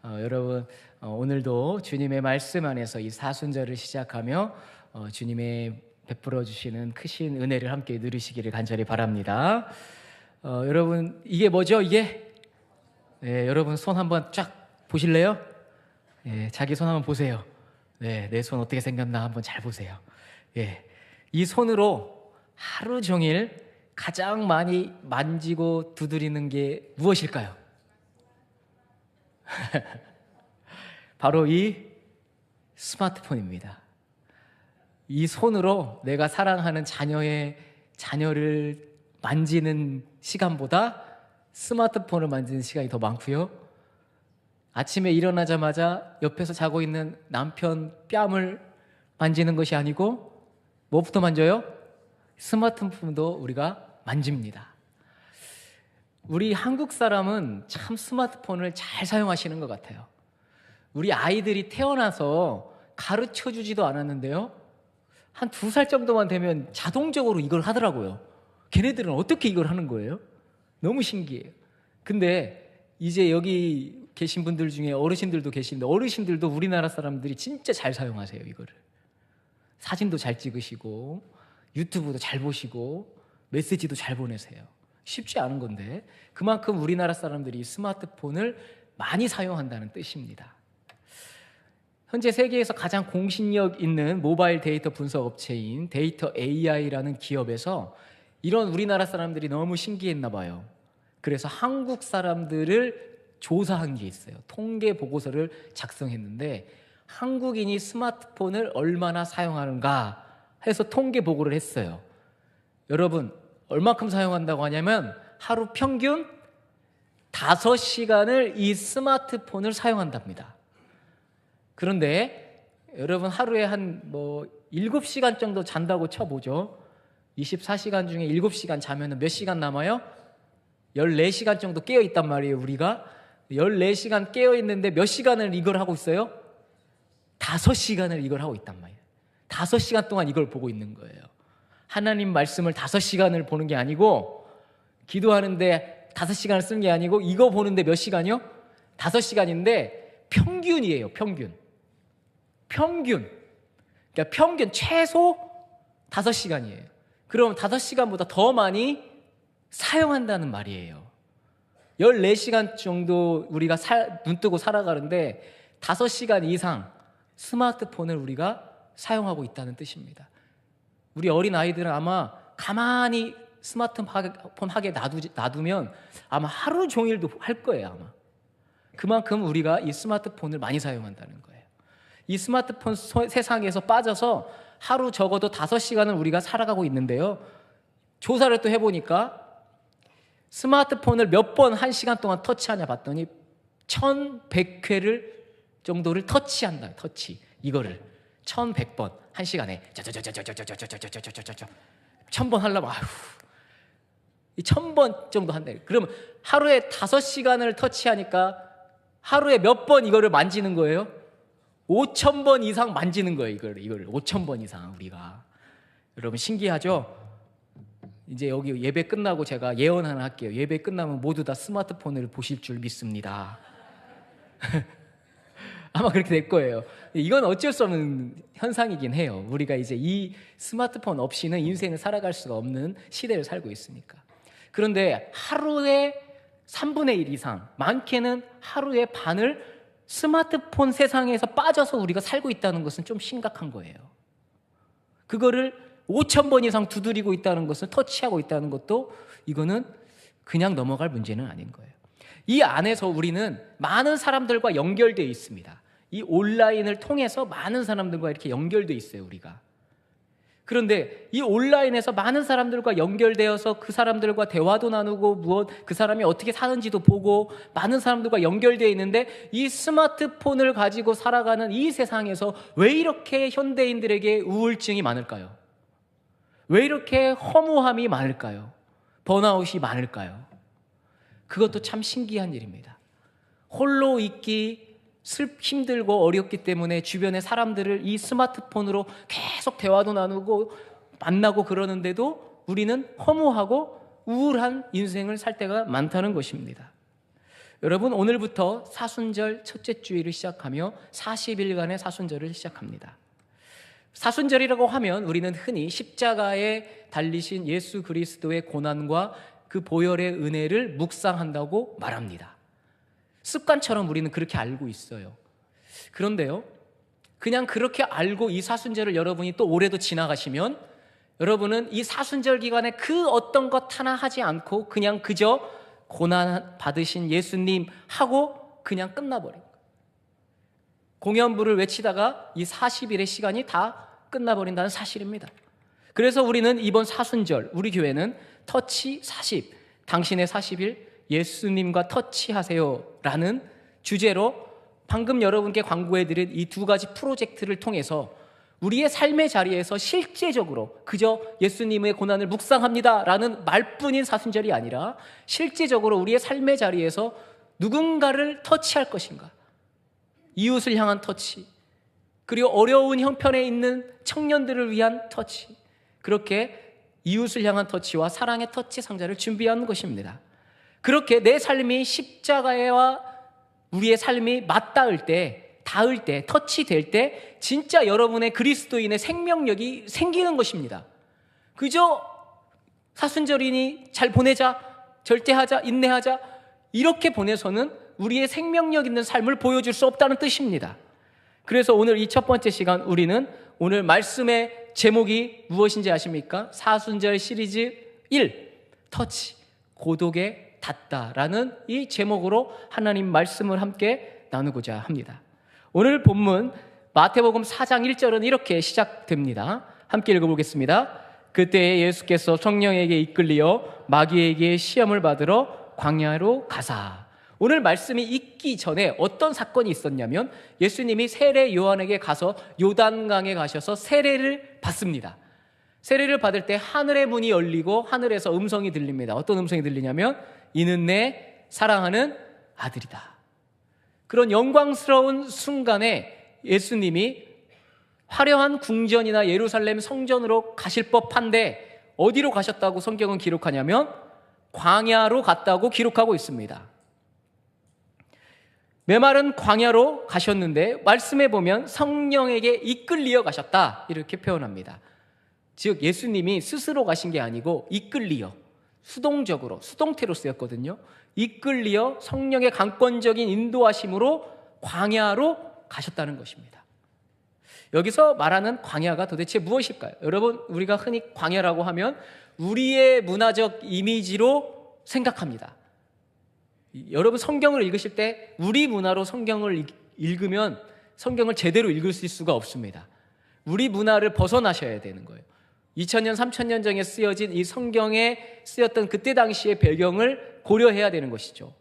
여러분 오늘도 주님의 말씀 안에서 이 사순절을 시작하며 주님의 베풀어 주시는 크신 은혜를 함께 누리시기를 간절히 바랍니다. 여러분 이게 뭐죠? 이게 여러분 손 한번 쫙 보실래요? 자기 손 한번 보세요. 내 손 어떻게 생겼나 한번 잘 보세요. 이 손으로 하루 종일 가장 많이 만지고 두드리는 게 무엇일까요? 바로 이 스마트폰입니다. 이 손으로 내가 사랑하는 자녀를 만지는 시간보다 스마트폰을 만지는 시간이 더 많고요. 아침에 일어나자마자 옆에서 자고 있는 남편 뺨을 만지는 것이 아니고 뭐부터 만져요? 스마트폰도 우리가 만집니다. 우리 한국 사람은 참 스마트폰을 잘 사용하시는 것 같아요. 우리 아이들이 태어나서 가르쳐 주지도 않았는데요, 한 2살 정도만 되면 자동적으로 이걸 하더라고요. 걔네들은 어떻게 이걸 하는 거예요? 너무 신기해요. 근데 이제 여기 계신 분들 중에 어르신들도 계신데, 어르신들도 우리나라 사람들이 진짜 잘 사용하세요. 이거를 사진도 잘 찍으시고 유튜브도 잘 보시고 메시지도 잘 보내세요. 쉽지 않은 건데 그만큼 우리나라 사람들이 스마트폰을 많이 사용한다는 뜻입니다. 현재 세계에서 가장 공신력 있는 모바일 데이터 분석 업체인 데이터 AI라는 기업에서 이런 우리나라 사람들이 너무 신기했나 봐요. 그래서 한국 사람들을 조사한 게 있어요. 통계 보고서를 작성했는데 한국인이 스마트폰을 얼마나 사용하는가 해서 통계 보고를 했어요. 여러분 얼마큼 사용한다고 하냐면 하루 평균 5시간을 이 스마트폰을 사용한답니다. 그런데 여러분 하루에 한 7시간 정도 잔다고 쳐보죠. 24시간 중에 7시간 자면 몇 시간 남아요? 14시간 정도 깨어있단 말이에요. 우리가 14시간 깨어있는데 몇 시간을 이걸 하고 있어요? 5시간을 이걸 하고 있단 말이에요. 5시간 동안 이걸 보고 있는 거예요. 하나님 말씀을 5시간을 보는 게 아니고, 기도하는데 5시간을 쓰는 게 아니고, 이거 보는데 몇 시간이요? 5시간인데 평균이에요. 평균. 그러니까 평균 최소 5시간이에요. 그럼 5시간보다 더 많이 사용한다는 말이에요. 14시간 정도 우리가 눈 뜨고 살아가는데 5시간 이상 스마트폰을 우리가 사용하고 있다는 뜻입니다. 우리 어린 아이들은 아마 가만히 스마트폰 하게 놔두면 아마 하루 종일도 할 거예요. 아마 그만큼 우리가 이 스마트폰을 많이 사용한다는 거예요. 이 스마트폰 세상에서 빠져서 하루 적어도 5시간을 우리가 살아가고 있는데요, 조사를 또 해보니까 스마트폰을 몇 번 1시간 동안 터치하냐 봤더니 1100회를 정도를 터치한다. 이거를 1100번 1시간에 1000번 하려면 1000번 정도 한다. 그러면 하루에 5시간을 터치하니까 하루에 몇 번 이거를 만지는 거예요? 5000번 이상 만지는 거예요. 이거를 5000번 이상 우리가. 여러분 신기하죠? 이제 여기 예배 끝나고 제가 예언 하나 할게요. 예배 끝나면 모두 다 스마트폰을 보실 줄 믿습니다. 아마 그렇게 될 거예요. 이건 어쩔 수 없는 현상이긴 해요. 우리가 이제 이 스마트폰 없이는 인생을 살아갈 수가 없는 시대를 살고 있으니까. 그런데 하루에 3분의 1 이상, 많게는 하루의 반을 스마트폰 세상에서 빠져서 우리가 살고 있다는 것은 좀 심각한 거예요. 그거를 5000번 이상 두드리고 있다는 것을, 터치하고 있다는 것도 이거는 그냥 넘어갈 문제는 아닌 거예요. 이 안에서 우리는 많은 사람들과 연결되어 있습니다. 이 온라인을 통해서 많은 사람들과 이렇게 연결되어 있어요, 우리가. 그런데 이 온라인에서 많은 사람들과 연결되어서 그 사람들과 대화도 나누고 그 사람이 어떻게 사는지도 보고 많은 사람들과 연결되어 있는데, 이 스마트폰을 가지고 살아가는 이 세상에서 왜 이렇게 현대인들에게 우울증이 많을까요? 왜 이렇게 허무함이 많을까요? 번아웃이 많을까요? 그것도 참 신기한 일입니다. 홀로 있기 힘들고 어렵기 때문에 주변의 사람들을 이 스마트폰으로 계속 대화도 나누고 만나고 그러는데도 우리는 허무하고 우울한 인생을 살 때가 많다는 것입니다. 여러분, 오늘부터 사순절 첫째 주일을 시작하며 40일간의 사순절을 시작합니다. 사순절이라고 하면 우리는 흔히 십자가에 달리신 예수 그리스도의 고난과 그 보혈의 은혜를 묵상한다고 말합니다. 습관처럼 우리는 그렇게 알고 있어요. 그런데요, 그냥 그렇게 알고 이 사순절을 여러분이 또 올해도 지나가시면 여러분은 이 사순절 기간에 그 어떤 것 하나 하지 않고 그냥 그저 고난 받으신 예수님 하고 그냥 끝나버린 거예요. 공연부를 외치다가 이 40일의 시간이 다 끝나버린다는 사실입니다. 그래서 우리는 이번 사순절, 우리 교회는 터치 40, 당신의 40일 예수님과 터치하세요 라는 주제로 방금 여러분께 광고해드린 이 두 가지 프로젝트를 통해서 우리의 삶의 자리에서 실제적으로 그저 예수님의 고난을 묵상합니다 라는 말뿐인 사순절이 아니라 실제적으로 우리의 삶의 자리에서 누군가를 터치할 것인가, 이웃을 향한 터치, 그리고 어려운 형편에 있는 청년들을 위한 터치, 그렇게 이웃을 향한 터치와 사랑의 터치 상자를 준비하는 것입니다. 그렇게 내 삶이 십자가와 우리의 삶이 맞닿을 때, 닿을 때, 터치될 때 진짜 여러분의 그리스도인의 생명력이 생기는 것입니다. 그저 사순절이니 잘 보내자, 절제하자, 인내하자 이렇게 보내서는 우리의 생명력 있는 삶을 보여줄 수 없다는 뜻입니다. 그래서 오늘 이 첫 번째 시간 우리는 오늘 말씀의 제목이 무엇인지 아십니까? 사순절 시리즈 1, 터치, 고독에 닿다라는 이 제목으로 하나님 말씀을 함께 나누고자 합니다. 오늘 본문 마태복음 4장 1절은 이렇게 시작됩니다. 함께 읽어보겠습니다. 그때 예수께서 성령에게 이끌리어 마귀에게 시험을 받으러 광야로 가사. 오늘 말씀이 있기 전에 어떤 사건이 있었냐면 예수님이 세례 요한에게 가서 요단강에 가셔서 세례를 받습니다. 세례를 받을 때 하늘의 문이 열리고 하늘에서 음성이 들립니다. 어떤 음성이 들리냐면 이는 내 사랑하는 아들이다. 그런 영광스러운 순간에 예수님이 화려한 궁전이나 예루살렘 성전으로 가실 법한데 어디로 가셨다고 성경은 기록하냐면 광야로 갔다고 기록하고 있습니다. 메마른 광야로 가셨는데 말씀에 보면 성령에게 이끌리어 가셨다 이렇게 표현합니다. 즉 예수님이 스스로 가신 게 아니고 이끌리어, 수동적으로, 수동태로 쓰였거든요. 이끌리어 성령의 강권적인 인도하심으로 광야로 가셨다는 것입니다. 여기서 말하는 광야가 도대체 무엇일까요? 여러분, 우리가 흔히 광야라고 하면 우리의 문화적 이미지로 생각합니다. 여러분 성경을 읽으실 때 우리 문화로 성경을 읽으면 성경을 제대로 읽을 수가 없습니다. 우리 문화를 벗어나셔야 되는 거예요. 2000년, 3000년 전에 쓰여진 이 성경에 쓰였던 그때 당시의 배경을 고려해야 되는 것이죠.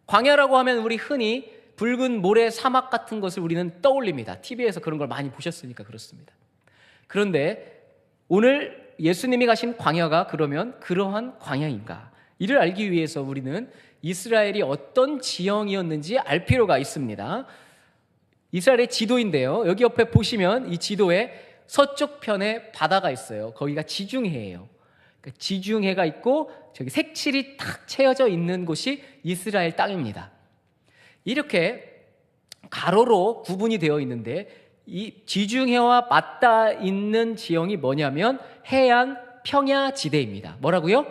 광야라고 하면 우리 흔히 붉은 모래 사막 같은 것을 우리는 떠올립니다. TV에서 그런 걸 많이 보셨으니까 그렇습니다. 그런데 오늘 예수님이 가신 광야가 그러면 그러한 광야인가? 이를 알기 위해서 우리는 이스라엘이 어떤 지형이었는지 알 필요가 있습니다. 이스라엘의 지도인데요. 여기 옆에 보시면 이 지도에 서쪽 편에 바다가 있어요. 거기가 지중해예요. 그러니까 지중해가 있고 저기 색칠이 탁 채워져 있는 곳이 이스라엘 땅입니다. 이렇게 가로로 구분이 되어 있는데 이 지중해와 맞닿아 있는 지형이 뭐냐면 해안 평야지대입니다. 뭐라고요?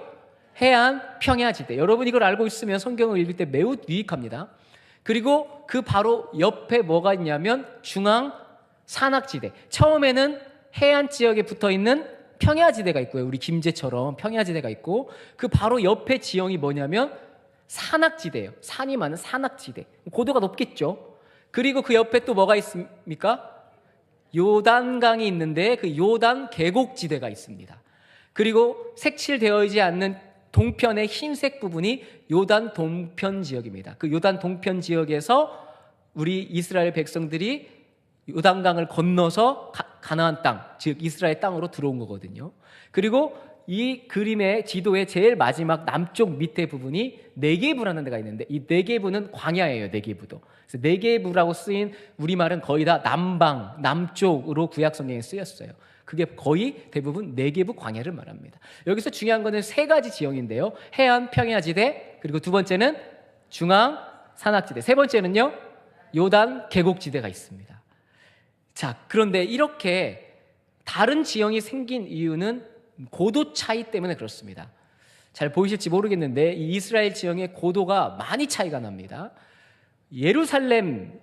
해안 평야지대. 여러분 이걸 알고 있으면 성경을 읽을 때 매우 유익합니다. 그리고 그 바로 옆에 뭐가 있냐면 중앙 산악지대. 처음에는 해안 지역에 붙어있는 평야지대가 있고요. 우리 김제처럼 평야지대가 있고 그 바로 옆에 지형이 뭐냐면 산악지대예요. 산이 많은 산악지대. 고도가 높겠죠. 그리고 그 옆에 또 뭐가 있습니까? 요단강이 있는데 그 요단 계곡지대가 있습니다. 그리고 색칠되어 있지 않는 동편의 흰색 부분이 요단 동편 지역입니다. 그 요단 동편 지역에서 우리 이스라엘 백성들이 요단강을 건너서 가나안 땅, 즉 이스라엘 땅으로 들어온 거거든요. 그리고 이 그림의 지도의 제일 마지막 남쪽 밑에 부분이 네게부라는 데가 있는데 이 네게부는 광야예요. 네게부도. 그래서 네게부라고 쓰인 우리말은 거의 다 남방, 남쪽으로 구약 성경에 쓰였어요. 그게 거의 대부분 네게부 광야를 말합니다. 여기서 중요한 거는 세 가지 지형인데요. 해안 평야지대, 그리고 두 번째는 중앙 산악지대. 세 번째는요, 요단 계곡지대가 있습니다. 자, 그런데 이렇게 다른 지형이 생긴 이유는 고도 차이 때문에 그렇습니다. 잘 보이실지 모르겠는데 이 이스라엘 지형의 고도가 많이 차이가 납니다. 예루살렘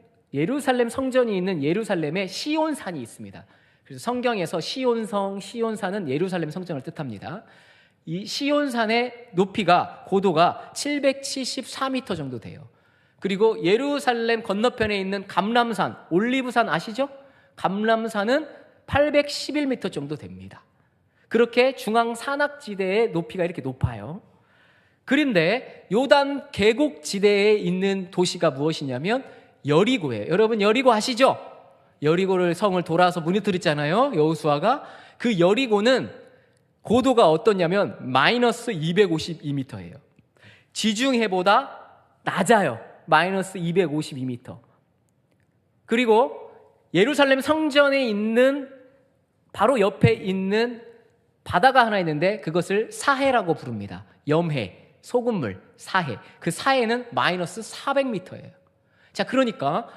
성전이 있는 예루살렘에 시온산이 있습니다. 그래서 성경에서 시온산은 예루살렘 성전을 뜻합니다. 이 시온산의 높이가, 고도가 774m 정도 돼요. 그리고 예루살렘 건너편에 있는 감람산, 올리브산 아시죠? 감람산은 811m 정도 됩니다. 그렇게 중앙 산악지대의 높이가 이렇게 높아요. 그런데 요단 계곡지대에 있는 도시가 무엇이냐면 여리고예요. 여러분 여리고 아시죠? 여리고를 성을 돌아서 무너뜨렸잖아요, 여호수아가. 그 여리고는 고도가 어떠냐면 마이너스 252m예요. 지중해보다 낮아요. 마이너스 252m. 그리고 예루살렘 성전에 있는 바로 옆에 있는 바다가 하나 있는데 그것을 사해라고 부릅니다. 염해, 소금물, 사해. 그 사해는 마이너스 400m예요. 자, 그러니까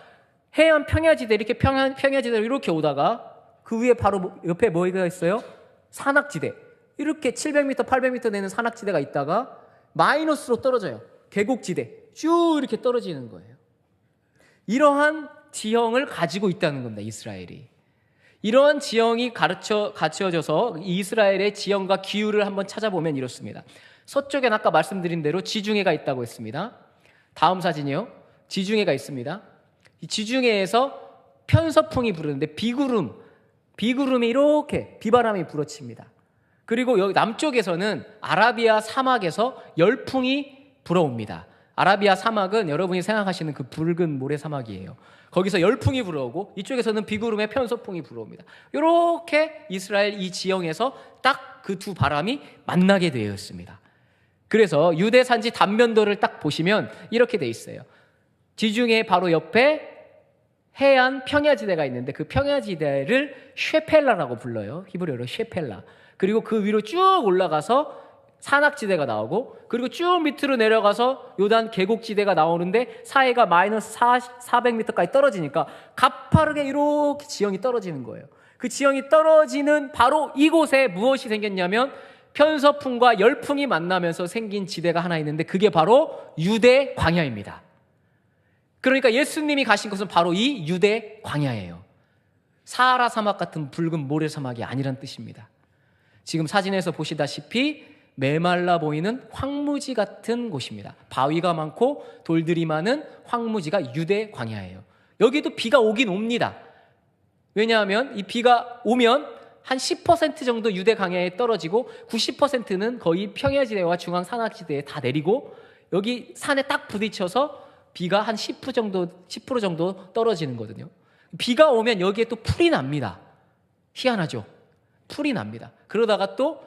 해안 평야지대, 이렇게 평야지대로 이렇게 오다가 그 위에 바로 옆에 뭐가 있어요? 산악지대. 이렇게 700m, 800m 되는 산악지대가 있다가 마이너스로 떨어져요. 계곡지대. 쭉 이렇게 떨어지는 거예요. 이러한 지형을 가지고 있다는 겁니다, 이스라엘이. 이러한 지형이 갖춰져서 이스라엘의 지형과 기후를 한번 찾아보면 이렇습니다. 서쪽엔 아까 말씀드린 대로 지중해가 있다고 했습니다. 다음 사진이요. 지중해가 있습니다. 이 지중해에서 편서풍이 부르는데 비구름이 이렇게 비바람이 불어칩니다. 그리고 여기 남쪽에서는 아라비아 사막에서 열풍이 불어옵니다. 아라비아 사막은 여러분이 생각하시는 그 붉은 모래사막이에요. 거기서 열풍이 불어오고 이쪽에서는 비구름의 편서풍이 불어옵니다. 이렇게 이스라엘 이 지형에서 딱 그 두 바람이 만나게 되어 있습니다. 그래서 유대 산지 단면도를 딱 보시면 이렇게 돼 있어요. 지중해 바로 옆에 해안 평야지대가 있는데 그 평야지대를 쉐펠라라고 불러요. 히브리어로 쉐펠라. 그리고 그 위로 쭉 올라가서 산악지대가 나오고, 그리고 쭉 밑으로 내려가서 요단 계곡지대가 나오는데 사해가 마이너스 400m까지 떨어지니까 가파르게 이렇게 지형이 떨어지는 거예요. 그 지형이 떨어지는 바로 이곳에 무엇이 생겼냐면 편서풍과 열풍이 만나면서 생긴 지대가 하나 있는데 그게 바로 유대 광야입니다. 그러니까 예수님이 가신 곳은 바로 이 유대 광야예요. 사하라 사막 같은 붉은 모래사막이 아니란 뜻입니다. 지금 사진에서 보시다시피 메말라 보이는 황무지 같은 곳입니다. 바위가 많고 돌들이 많은 황무지가 유대 광야예요. 여기도 비가 오긴 옵니다. 왜냐하면 이 비가 오면 한 10% 정도 유대 광야에 떨어지고 90%는 거의 평야지대와 중앙 산악지대에 다 내리고 여기 산에 딱 부딪혀서 비가 한 10% 정도 떨어지는 거거든요. 비가 오면 여기에 또 풀이 납니다. 희한하죠? 풀이 납니다. 그러다가 또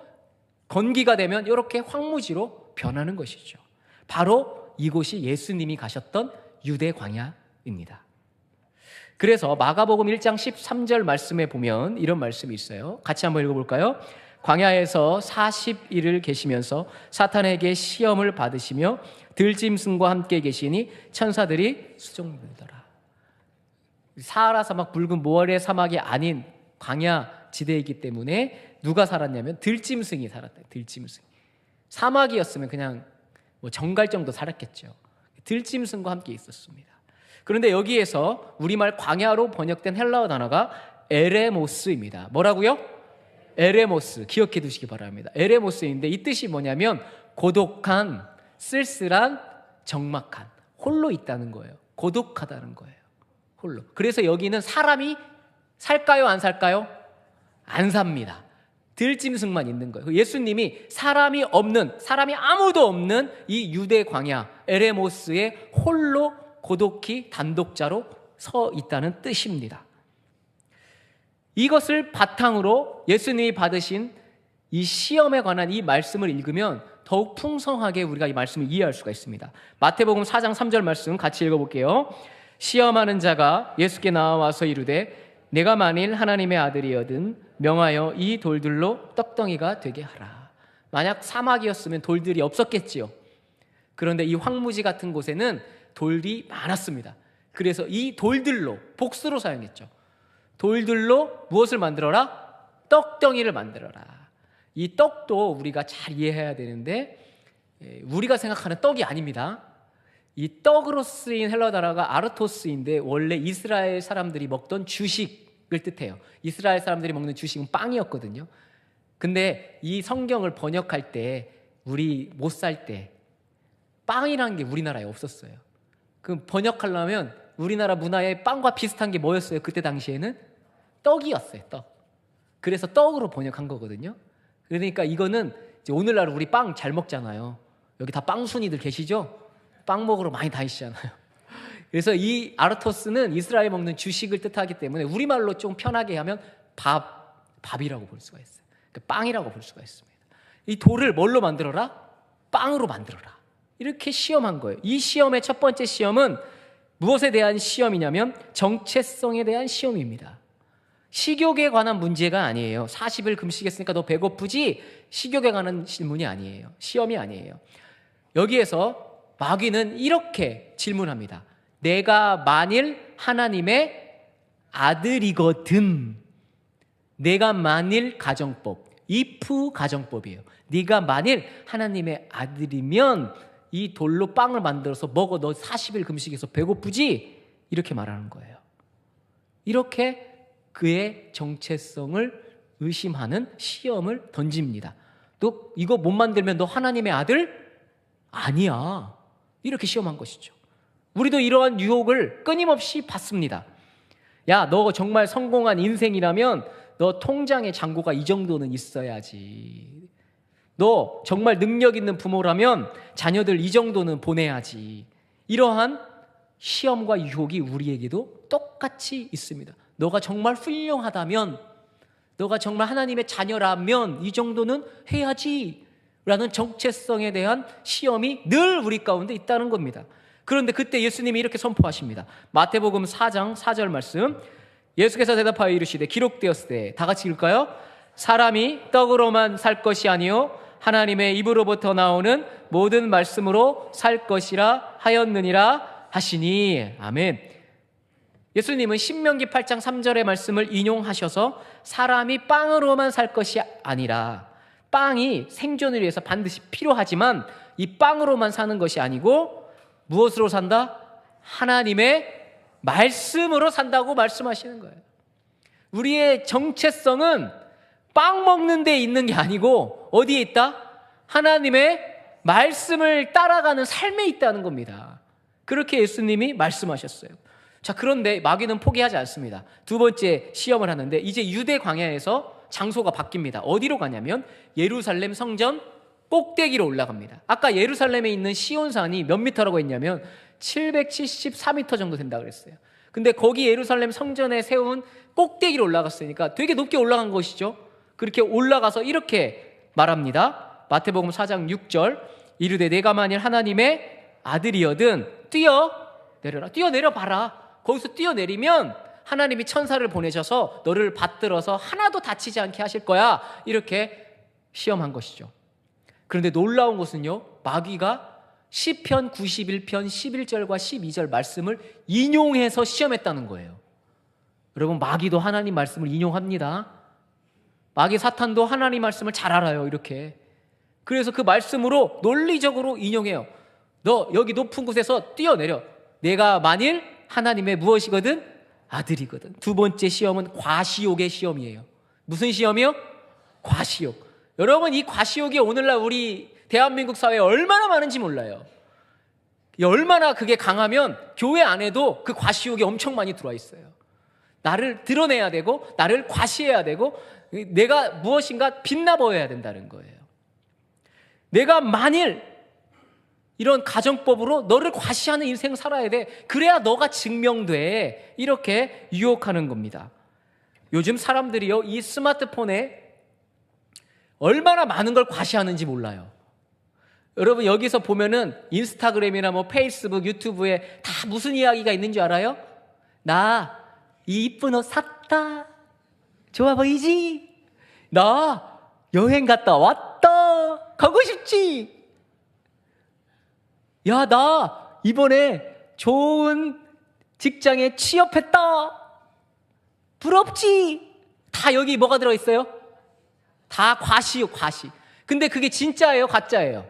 건기가 되면 이렇게 황무지로 변하는 것이죠. 바로 이곳이 예수님이 가셨던 유대 광야입니다. 그래서 마가복음 1장 13절 말씀에 보면 이런 말씀이 있어요. 같이 한번 읽어볼까요? 광야에서 40일을 계시면서 사탄에게 시험을 받으시며 들짐승과 함께 계시니 천사들이 수종들더라. 사하라 사막, 붉은 모래 사막이 아닌 광야 지대이기 때문에 누가 살았냐면 들짐승이 살았다. 들짐승. 사막이었으면 그냥 뭐 정갈 정도 살았겠죠. 들짐승과 함께 있었습니다. 그런데 여기에서 우리말 광야로 번역된 헬라어 단어가 에레모스입니다. 뭐라고요? 에레모스. 기억해 두시기 바랍니다. 에레모스인데 이 뜻이 뭐냐면 고독한, 쓸쓸한, 적막한, 홀로 있다는 거예요. 고독하다는 거예요. 홀로. 그래서 여기는 사람이 살까요, 안 살까요? 안 삽니다. 들짐승만 있는 거예요. 예수님이 사람이 아무도 없는 이 유대 광야 에레모스에 홀로 고독히 단독자로 서 있다는 뜻입니다. 이것을 바탕으로 예수님이 받으신 이 시험에 관한 이 말씀을 읽으면 더욱 풍성하게 우리가 이 말씀을 이해할 수가 있습니다. 마태복음 4장 3절 말씀 같이 읽어볼게요. 시험하는 자가 예수께 나와서 이르되 내가 만일 하나님의 아들이거든 명하여 이 돌들로 떡덩이가 되게 하라. 만약 사막이었으면 돌들이 없었겠지요. 그런데 이 황무지 같은 곳에는 돌이 많았습니다. 그래서 이 돌들로 복수로 사용했죠. 돌들로 무엇을 만들어라? 떡덩이를 만들어라. 이 떡도 우리가 잘 이해해야 되는데 우리가 생각하는 떡이 아닙니다. 이 떡으로 쓰인 헬라 단어가 아르토스인데 원래 이스라엘 사람들이 먹던 주식을 뜻해요. 이스라엘 사람들이 먹는 주식은 빵이었거든요. 근데 이 성경을 번역할 때 우리 못 살 때 빵이라는 게 우리나라에 없었어요. 그럼 번역하려면 우리나라 문화에 빵과 비슷한 게 뭐였어요? 그때 당시에는 떡이었어요. 떡. 그래서 떡으로 번역한 거거든요. 그러니까 이거는 이제 오늘날 우리 빵 잘 먹잖아요. 여기 다 빵순이들 계시죠? 빵 먹으러 많이 다니시잖아요. 그래서 이 아르토스는 이스라엘 먹는 주식을 뜻하기 때문에 우리말로 좀 편하게 하면 밥이라고 볼 수가 있어요. 그러니까 빵이라고 볼 수가 있습니다. 이 돌을 뭘로 만들어라? 빵으로 만들어라. 이렇게 시험한 거예요. 이 시험의 첫 번째 시험은 무엇에 대한 시험이냐면 정체성에 대한 시험입니다. 식욕에 관한 문제가 아니에요. 40일 금식했으니까 너 배고프지? 식욕에 관한 질문이 아니에요. 시험이 아니에요. 여기에서 마귀는 이렇게 질문합니다. 내가 만일 하나님의 아들이거든. 내가 만일 가정법, if 가정법이에요. 네가 만일 하나님의 아들이면 이 돌로 빵을 만들어서 먹어. 너 40일 금식해서 배고프지? 이렇게 말하는 거예요. 이렇게 그의 정체성을 의심하는 시험을 던집니다. 너 이거 못 만들면 너 하나님의 아들? 아니야. 이렇게 시험한 것이죠. 우리도 이러한 유혹을 끊임없이 받습니다. 야, 너 정말 성공한 인생이라면 너 통장에 잔고가 이 정도는 있어야지. 너 정말 능력 있는 부모라면 자녀들 이 정도는 보내야지. 이러한 시험과 유혹이 우리에게도 똑같이 있습니다. 너가 정말 훌륭하다면, 너가 정말 하나님의 자녀라면 이 정도는 해야지 라는 정체성에 대한 시험이 늘 우리 가운데 있다는 겁니다. 그런데 그때 예수님이 이렇게 선포하십니다. 마태복음 4장 4절 말씀, 예수께서 대답하여 이르시되 기록되었을 때, 다 같이 읽을까요? 사람이 떡으로만 살 것이 아니요 하나님의 입으로부터 나오는 모든 말씀으로 살 것이라 하였느니라 하시니. 아멘. 예수님은 신명기 8장 3절의 말씀을 인용하셔서 사람이 빵으로만 살 것이 아니라, 빵이 생존을 위해서 반드시 필요하지만 이 빵으로만 사는 것이 아니고 무엇으로 산다? 하나님의 말씀으로 산다고 말씀하시는 거예요. 우리의 정체성은 빵 먹는 데 있는 게 아니고 어디에 있다? 하나님의 말씀을 따라가는 삶에 있다는 겁니다. 그렇게 예수님이 말씀하셨어요. 자, 그런데 마귀는 포기하지 않습니다. 두 번째 시험을 하는데 이제 유대 광야에서 장소가 바뀝니다. 어디로 가냐면 예루살렘 성전 꼭대기로 올라갑니다. 아까 예루살렘에 있는 시온산이 몇 미터라고 했냐면 774m 정도 된다고 그랬어요. 근데 거기 예루살렘 성전에 세운 꼭대기로 올라갔으니까 되게 높게 올라간 것이죠. 그렇게 올라가서 이렇게 말합니다. 마태복음 4장 6절, 이르되 내가 만일 하나님의 아들이여든 뛰어내려라. 뛰어내려봐라. 거기서 뛰어내리면 하나님이 천사를 보내셔서 너를 받들어서 하나도 다치지 않게 하실 거야. 이렇게 시험한 것이죠. 그런데 놀라운 것은요, 마귀가 시편 91편 11절과 12절 말씀을 인용해서 시험했다는 거예요. 여러분, 마귀도 하나님 말씀을 인용합니다. 마귀 사탄도 하나님 말씀을 잘 알아요. 이렇게. 그래서 그 말씀으로 논리적으로 인용해요. 너 여기 높은 곳에서 뛰어내려. 내가 만일 하나님의 무엇이거든? 아들이거든. 두 번째 시험은 과시욕의 시험이에요. 무슨 시험이요? 과시욕. 여러분, 이 과시욕이 오늘날 우리 대한민국 사회에 얼마나 많은지 몰라요. 얼마나 그게 강하면 교회 안에도 그 과시욕이 엄청 많이 들어와 있어요. 나를 드러내야 되고 나를 과시해야 되고 내가 무엇인가 빛나 보여야 된다는 거예요. 내가 만일 이런 가정법으로 너를 과시하는 인생을 살아야 돼. 그래야 너가 증명돼. 이렇게 유혹하는 겁니다. 요즘 사람들이요, 이 스마트폰에 얼마나 많은 걸 과시하는지 몰라요. 여러분, 여기서 보면은 인스타그램이나 뭐 페이스북, 유튜브에 다 무슨 이야기가 있는 줄 알아요? 나 이 이쁜 옷 샀다. 좋아 보이지? 나 여행 갔다 왔다. 가고 싶지? 야, 나 이번에 좋은 직장에 취업했다. 부럽지? 다 여기 뭐가 들어있어요? 다 과시요, 과시. 근데 그게 진짜예요, 가짜예요?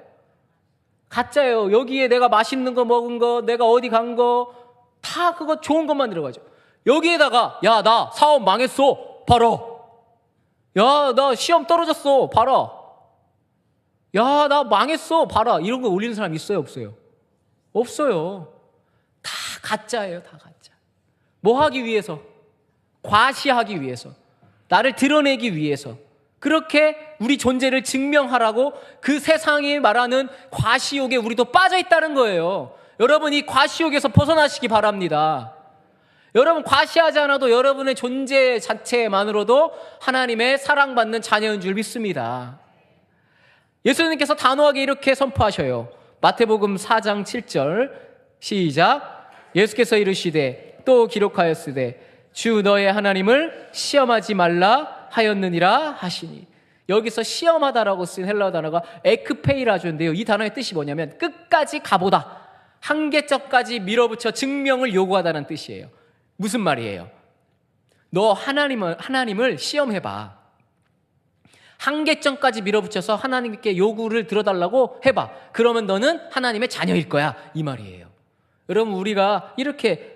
가짜예요. 여기에 내가 맛있는 거 먹은 거, 내가 어디 간 거, 다 그거 좋은 것만 들어가죠. 여기에다가, 야, 나 사업 망했어. 봐라. 야, 나 시험 떨어졌어. 봐라. 야, 나 망했어. 봐라. 이런 거 올리는 사람 있어요, 없어요? 없어요. 다 가짜예요, 다 가짜. 뭐 하기 위해서? 과시하기 위해서. 나를 드러내기 위해서. 그렇게 우리 존재를 증명하라고 그 세상이 말하는 과시욕에 우리도 빠져 있다는 거예요. 여러분, 이 과시욕에서 벗어나시기 바랍니다. 여러분, 과시하지 않아도 여러분의 존재 자체만으로도 하나님의 사랑받는 자녀인 줄 믿습니다. 예수님께서 단호하게 이렇게 선포하셔요. 마태복음 4장 7절 시작. 예수께서 이르시되 또 기록하였으되 주 너의 하나님을 시험하지 말라 하였느니라 하시니. 여기서 시험하다라고 쓴 헬라어 단어가 에크페이라조인데요. 이 단어의 뜻이 뭐냐면 끝까지 가보다, 한계점까지 밀어붙여 증명을 요구하다는 뜻이에요. 무슨 말이에요? 너 하나님을 시험해봐. 한계점까지 밀어붙여서 하나님께 요구를 들어달라고 해봐. 그러면 너는 하나님의 자녀일 거야, 이 말이에요. 여러분, 우리가 이렇게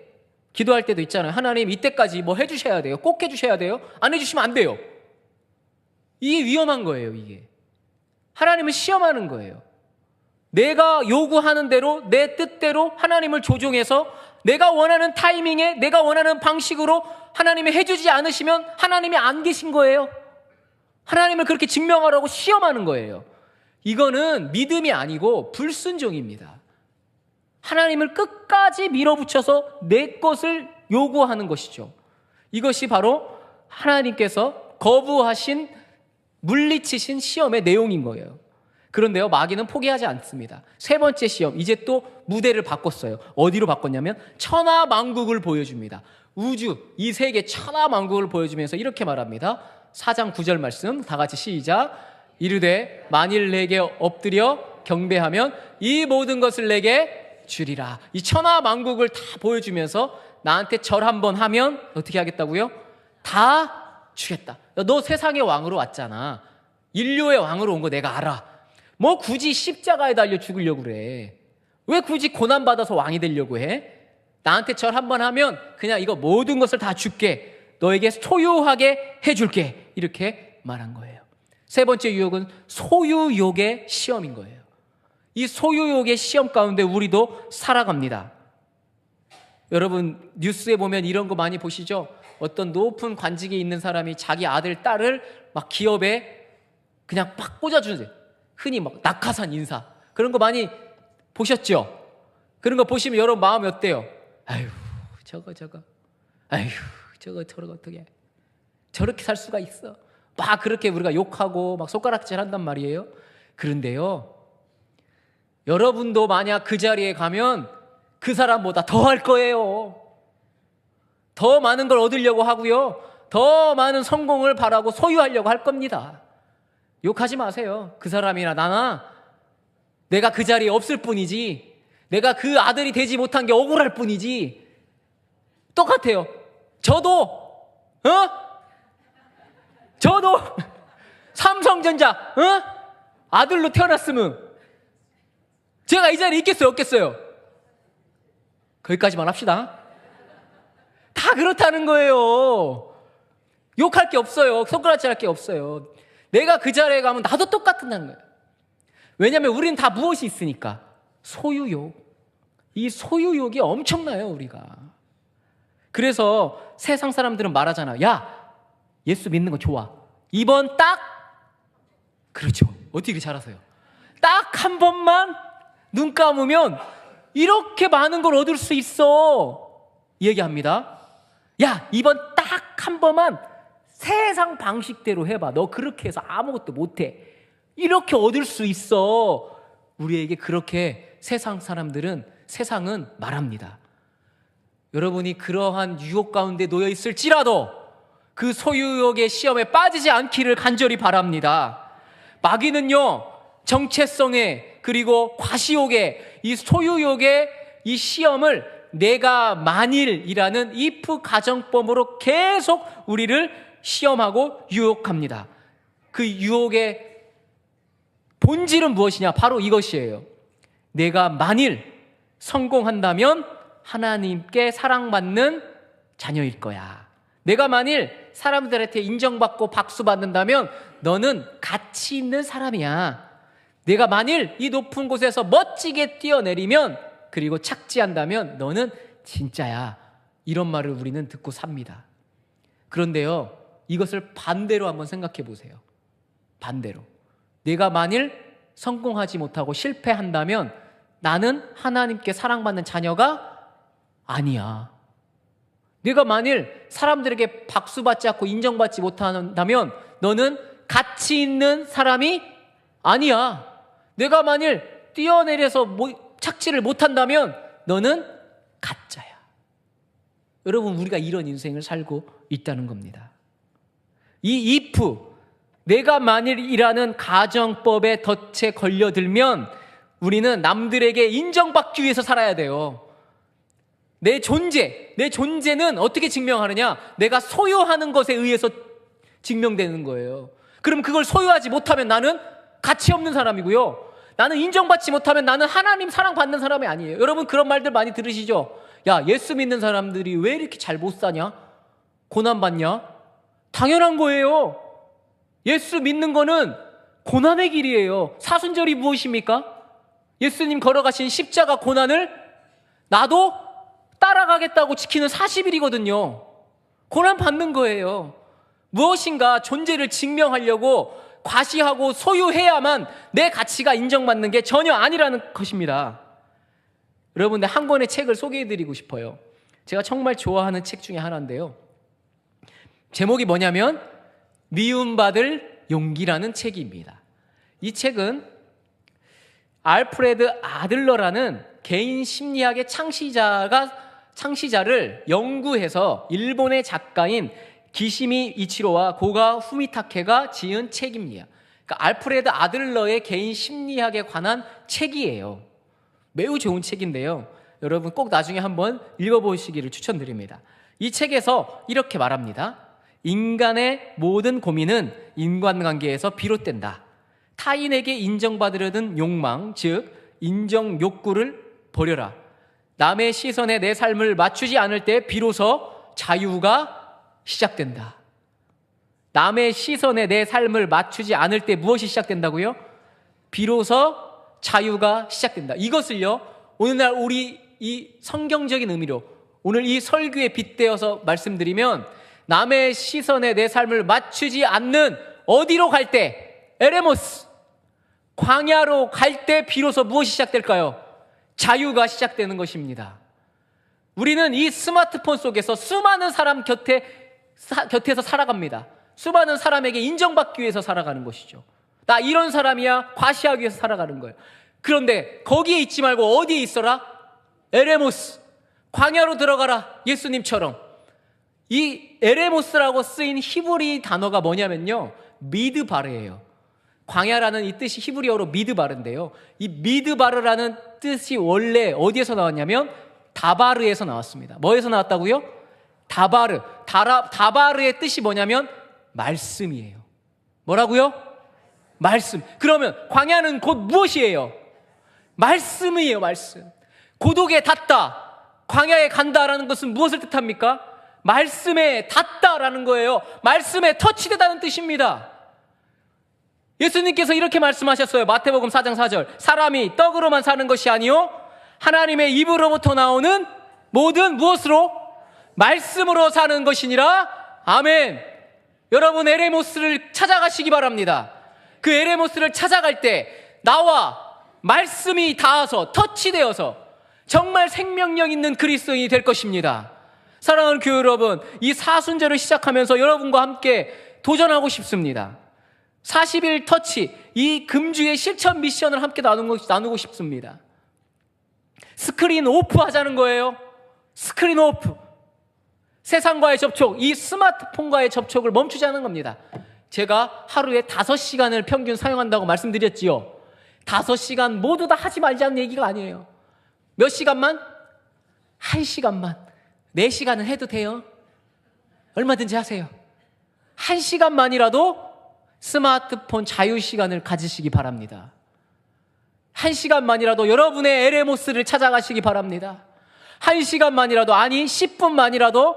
기도할 때도 있잖아요. 하나님, 이때까지 뭐 해주셔야 돼요. 꼭 해주셔야 돼요. 안 해주시면 안 돼요. 이게 위험한 거예요. 이게 하나님을 시험하는 거예요. 내가 요구하는 대로, 내 뜻대로 하나님을 조종해서 내가 원하는 타이밍에, 내가 원하는 방식으로 하나님이 해주지 않으시면 하나님이 안 계신 거예요. 하나님을 그렇게 증명하라고 시험하는 거예요. 이거는 믿음이 아니고 불순종입니다. 하나님을 끝까지 밀어붙여서 내 것을 요구하는 것이죠. 이것이 바로 하나님께서 거부하신, 물리치신 시험의 내용인 거예요. 그런데요, 마귀는 포기하지 않습니다. 세 번째 시험, 이제 또 무대를 바꿨어요. 어디로 바꿨냐면 천하만국을 보여줍니다. 우주, 이 세계 천하만국을 보여주면서 이렇게 말합니다. 4장 9절 말씀 다 같이 시작. 이르되 만일 내게 엎드려 경배하면 이 모든 것을 내게 주리라. 이 천하만국을 다 보여주면서 나한테 절 한번 하면 어떻게 하겠다고요? 다 주겠다. 너 세상의 왕으로 왔잖아. 인류의 왕으로 온 거 내가 알아. 뭐 굳이 십자가에 달려 죽으려고 그래? 왜 굳이 고난받아서 왕이 되려고 해? 나한테 절 한번 하면 그냥 이거 모든 것을 다 줄게. 너에게 소유하게 해줄게. 이렇게 말한 거예요. 세 번째 유혹은 소유욕의 시험인 거예요. 이 소유욕의 시험 가운데 우리도 살아갑니다. 여러분, 뉴스에 보면 이런 거 많이 보시죠? 어떤 높은 관직에 있는 사람이 자기 아들, 딸을 막 기업에 그냥 막 꽂아주는, 흔히 막 낙하산 인사, 그런 거 많이 보셨죠? 그런 거 보시면 여러분 마음이 어때요? 아유, 저거 아유, 저거 어떻게 저렇게 살 수가 있어? 막 그렇게 우리가 욕하고 막 손가락질 한단 말이에요. 그런데요, 여러분도 만약 그 자리에 가면 그 사람보다 더 할 거예요. 더 많은 걸 얻으려고 하고요, 더 많은 성공을 바라고 소유하려고 할 겁니다. 욕하지 마세요. 그 사람이나 나나 내가 그 자리에 없을 뿐이지, 내가 그 아들이 되지 못한 게 억울할 뿐이지. 똑같아요. 저도 삼성전자 아들로 태어났으면 제가 이 자리에 있겠어요, 없겠어요? 거기까지만 합시다. 다 그렇다는 거예요. 욕할 게 없어요. 손가락질 할 게 없어요. 내가 그 자리에 가면 나도 똑같다는 거예요. 왜냐하면 우리는 다 무엇이 있으니까? 소유욕. 이 소유욕이 엄청나요, 우리가. 그래서 세상 사람들은 말하잖아. 야, 예수 믿는 거 좋아. 이번 딱, 그렇죠. 어떻게 이렇게 잘하세요? 딱 한 번만 눈 감으면 이렇게 많은 걸 얻을 수 있어. 얘기합니다. 야, 이번 딱 한 번만 세상 방식대로 해봐. 너 그렇게 해서 아무것도 못해. 이렇게 얻을 수 있어. 우리에게 그렇게 세상은 말합니다. 여러분이 그러한 유혹 가운데 놓여 있을지라도 그 소유욕의 시험에 빠지지 않기를 간절히 바랍니다. 마귀는요, 정체성에 그리고 과시욕의 이 소유욕의 이 시험을 내가 만일이라는 if 가정법으로 계속 우리를 시험하고 유혹합니다. 그 유혹의 본질은 무엇이냐? 바로 이것이에요. 내가 만일 성공한다면 하나님께 사랑받는 자녀일 거야. 내가 만일 사람들한테 인정받고 박수 받는다면 너는 가치 있는 사람이야. 내가 만일 이 높은 곳에서 멋지게 뛰어내리면, 그리고 착지한다면 너는 진짜야. 이런 말을 우리는 듣고 삽니다. 그런데요, 이것을 반대로 한번 생각해 보세요. 반대로. 내가 만일 성공하지 못하고 실패한다면 나는 하나님께 사랑받는 자녀가 아니야. 내가 만일 사람들에게 박수받지 않고 인정받지 못한다면 너는 가치 있는 사람이 아니야. 내가 만일 뛰어내려서 착지를 못한다면 너는 가짜야. 여러분, 우리가 이런 인생을 살고 있다는 겁니다. 이 if, 내가 만일이라는 가정법의 덫에 걸려들면 우리는 남들에게 인정받기 위해서 살아야 돼요. 내 존재는 어떻게 증명하느냐? 내가 소유하는 것에 의해서 증명되는 거예요. 그럼 그걸 소유하지 못하면 나는 가치 없는 사람이고요. 나는 인정받지 못하면 나는 하나님 사랑받는 사람이 아니에요. 여러분, 그런 말들 많이 들으시죠? 야, 예수 믿는 사람들이 왜 이렇게 잘 못 사냐? 고난받냐? 당연한 거예요. 예수 믿는 거는 고난의 길이에요. 사순절이 무엇입니까? 예수님 걸어가신 십자가 고난을 나도 따라가겠다고 지키는 40일이거든요. 고난 받는 거예요. 무엇인가 존재를 증명하려고 과시하고 소유해야만 내 가치가 인정받는 게 전혀 아니라는 것입니다. 여러분들, 한 권의 책을 소개해드리고 싶어요. 제가 정말 좋아하는 책 중에 하나인데요. 제목이 뭐냐면 미움받을 용기라는 책입니다. 이 책은 알프레드 아들러라는 개인 심리학의 창시자를 연구해서 일본의 작가인 기시미 이치로와 고가 후미타케가 지은 책입니다. 그러니까 알프레드 아들러의 개인 심리학에 관한 책이에요. 매우 좋은 책인데요. 여러분 꼭 나중에 한번 읽어보시기를 추천드립니다. 이 책에서 이렇게 말합니다. 인간의 모든 고민은 인간관계에서 비롯된다. 타인에게 인정받으려는 욕망, 즉 인정 욕구를 버려라. 남의 시선에 내 삶을 맞추지 않을 때 비로소 자유가 시작된다. 남의 시선에 내 삶을 맞추지 않을 때 무엇이 시작된다고요? 비로소 자유가 시작된다. 이것을요, 오늘날 우리 이 성경적인 의미로 오늘 이 설교에 빗대어서 말씀드리면, 남의 시선에 내 삶을 맞추지 않는 어디로 갈 때, 에레모스, 광야로 갈 때 비로소 무엇이 시작될까요? 자유가 시작되는 것입니다. 우리는 이 스마트폰 속에서 수많은 사람 곁에서 살아갑니다. 수많은 사람에게 인정받기 위해서 살아가는 것이죠. 나 이런 사람이야 과시하기 위해서 살아가는 거예요. 그런데 거기에 있지 말고 어디에 있어라? 에레모스, 광야로 들어가라. 예수님처럼. 이 에레모스라고 쓰인 히브리 단어가 뭐냐면요, 미드바르예요. 광야라는 이 뜻이 히브리어로 미드바르인데요, 이 미드바르라는 뜻이 원래 어디에서 나왔냐면 다바르에서 나왔습니다. 뭐에서 나왔다고요? 다바르. 다바르의 뜻이 뭐냐면 말씀이에요. 뭐라고요? 말씀. 그러면 광야는 곧 무엇이에요? 말씀이에요. 말씀. 고독에 닿다, 광야에 간다라는 것은 무엇을 뜻합니까? 말씀에 닿다라는 거예요. 말씀에 터치되다는 뜻입니다. 예수님께서 이렇게 말씀하셨어요. 마태복음 4장 4절. 사람이 떡으로만 사는 것이 아니요 하나님의 입으로부터 나오는 모든 무엇으로? 말씀으로 사는 것이니라. 아멘. 여러분, 에레모스를 찾아가시기 바랍니다. 그 에레모스를 찾아갈 때 나와 말씀이 닿아서 터치되어서 정말 생명력 있는 그리스도인이 될 것입니다. 사랑하는 교회 여러분, 이 사순절을 시작하면서 여러분과 함께 도전하고 싶습니다. 40일 터치, 이 금주의 실천 미션을 함께 나누고 싶습니다. 스크린 오프 하자는 거예요. 스크린 오프. 세상과의 접촉, 이 스마트폰과의 접촉을 멈추자는 겁니다. 제가 하루에 5시간을 평균 사용한다고 말씀드렸지요. 5시간 모두 다 하지 말자는 얘기가 아니에요. 몇 시간만? 1시간만, 4시간은 해도 돼요. 얼마든지 하세요. 1시간만이라도 스마트폰 자유시간을 가지시기 바랍니다. 1시간만이라도 여러분의 에레모스를 찾아가시기 바랍니다. 1시간만이라도, 아니 10분만이라도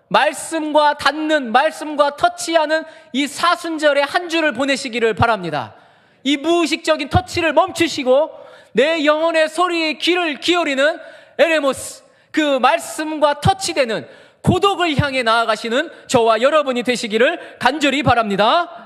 말씀과 닿는, 말씀과 터치하는 이 사순절의 한 주를 보내시기를 바랍니다. 이 무의식적인 터치를 멈추시고 내 영혼의 소리에 귀를 기울이는 에레모스, 그 말씀과 터치되는 고독을 향해 나아가시는 저와 여러분이 되시기를 간절히 바랍니다.